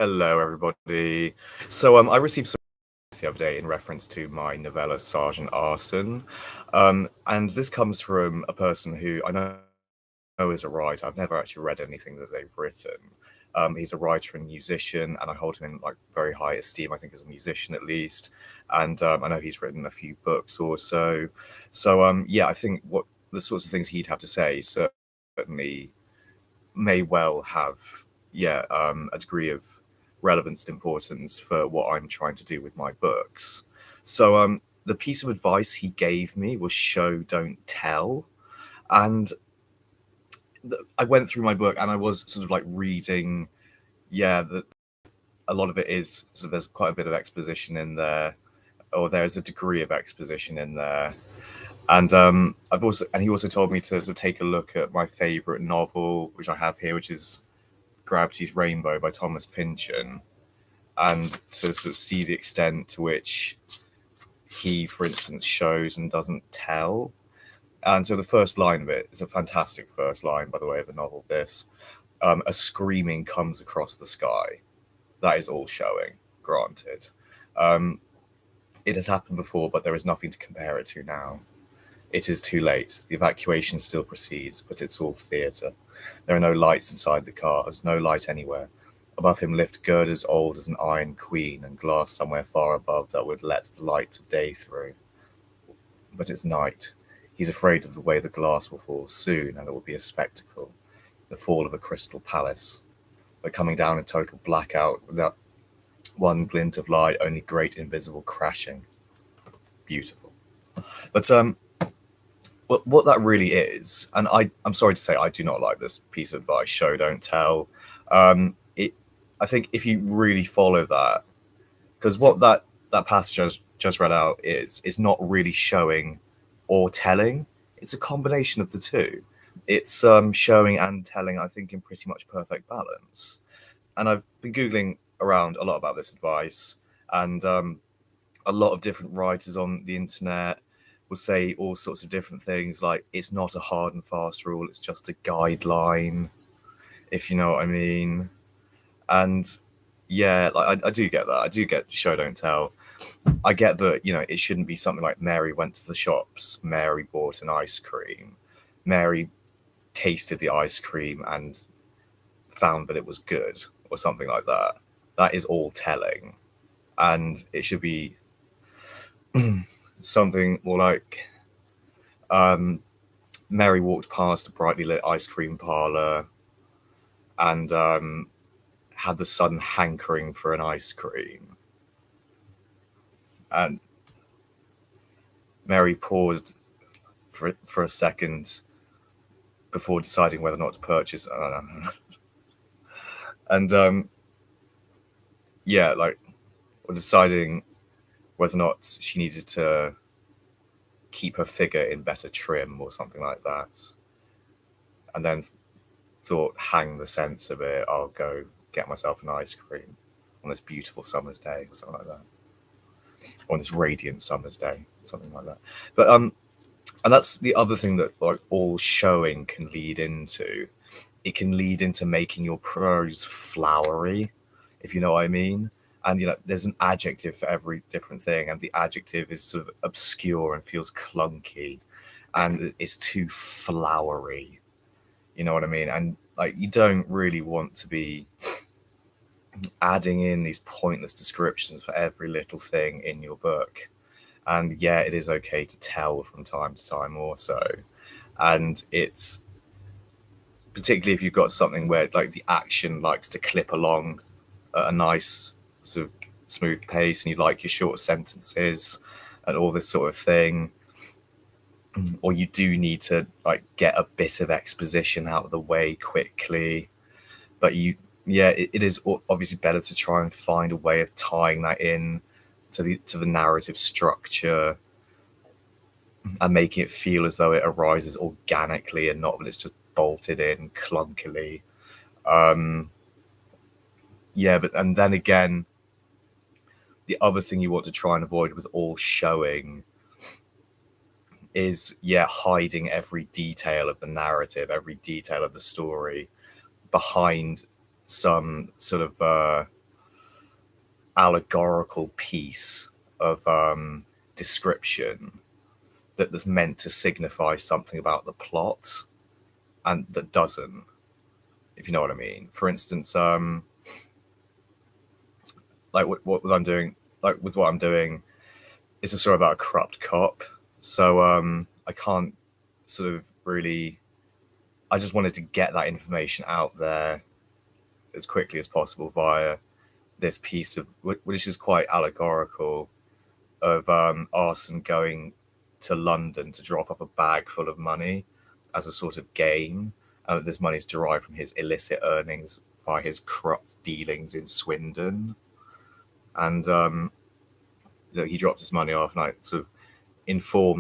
Hello, everybody. I received some the other day in reference to my novella Sergeant Arson, and this comes from a person who I know is a writer. I've never actually read anything that they've written. He's a writer and musician, and I hold him in like very high esteem. I think as a musician at least, and I know he's written a few books also. Yeah, I think what the sorts of things he'd have to say certainly may well have a degree of relevance and importance for what I'm trying to do with my books. The piece of advice he gave me was show, don't tell. And I went through my book and I was sort of like reading, a lot of it is sort of there's quite a bit of exposition in there, or there's a degree of exposition in there. And he also told me to sort of take a look at my favorite novel, which I have here, which is Gravity's Rainbow by Thomas Pynchon, and to sort of see the extent to which he, for instance, shows and doesn't tell. And so the first line of it is a fantastic first line, by the way, of the novel. A screaming comes across the sky. That is all showing, granted. It has happened before, but there is nothing to compare it to now. It is too late. The evacuation still proceeds, but it's all theatre. There are no lights inside the cars, no light anywhere. Above him lift girders old as an iron queen, and glass somewhere far above that would let the light of day through. But it's night. He's afraid of the way the glass will fall soon, and it will be a spectacle. The fall of a crystal palace. We're coming down in total blackout without one glint of light, only great invisible crashing. Beautiful. But what that really is, and I'm sorry to say I do not like this piece of advice, show, don't tell. I think if you really follow that, because what that passage just read out is not really showing or telling. It's a combination of the two. It's showing and telling, I think, in pretty much perfect balance. And I've been Googling around a lot about this advice, and a lot of different writers on the internet will say all sorts of different things, like it's not a hard and fast rule, it's just a guideline, if you know what I mean. And yeah, like I do get that. I do get show, don't tell. I get that, it shouldn't be something like Mary went to the shops, Mary bought an ice cream, Mary tasted the ice cream and found that it was good, or something like that. That is all telling. And it should be something more like Mary walked past a brightly lit ice cream parlor and had the sudden hankering for an ice cream. And Mary paused for a second before deciding whether or not to purchase. And or deciding whether or not she needed to keep her figure in better trim or something like that. And then thought, hang the sense of it, I'll go get myself an ice cream on this beautiful summer's day, or something like that. Or on this radiant summer's day, something like that. But and that's the other thing that like all showing can lead into. It can lead into making your prose flowery, if you know what I mean. And there's an adjective for every different thing, and the adjective is sort of obscure and feels clunky, and it's too flowery. You know what I mean? And like you don't really want to be adding in these pointless descriptions for every little thing in your book. And yeah, it is okay to tell from time to time also. And it's particularly if you've got something where like the action likes to clip along at a nice sort of smooth pace, and you like your short sentences and all this sort of thing, or you do need to like get a bit of exposition out of the way quickly, but it is obviously better to try and find a way of tying that in to the narrative structure and making it feel as though it arises organically and not that it's just bolted in clunkily. But and then again, the other thing you want to try and avoid with all showing is hiding every detail of the narrative, every detail of the story behind some sort of allegorical piece of description that's meant to signify something about the plot and that doesn't, if you know what I mean. For instance, like what I'm doing, like with what I'm doing, it's a story about a corrupt cop. So I can't sort of really. I just wanted to get that information out there as quickly as possible via this piece of, which is quite allegorical, of Arson going to London to drop off a bag full of money as a sort of game. This money is derived from his illicit earnings via his corrupt dealings in Swindon. And so he drops his money off, and I sort of inform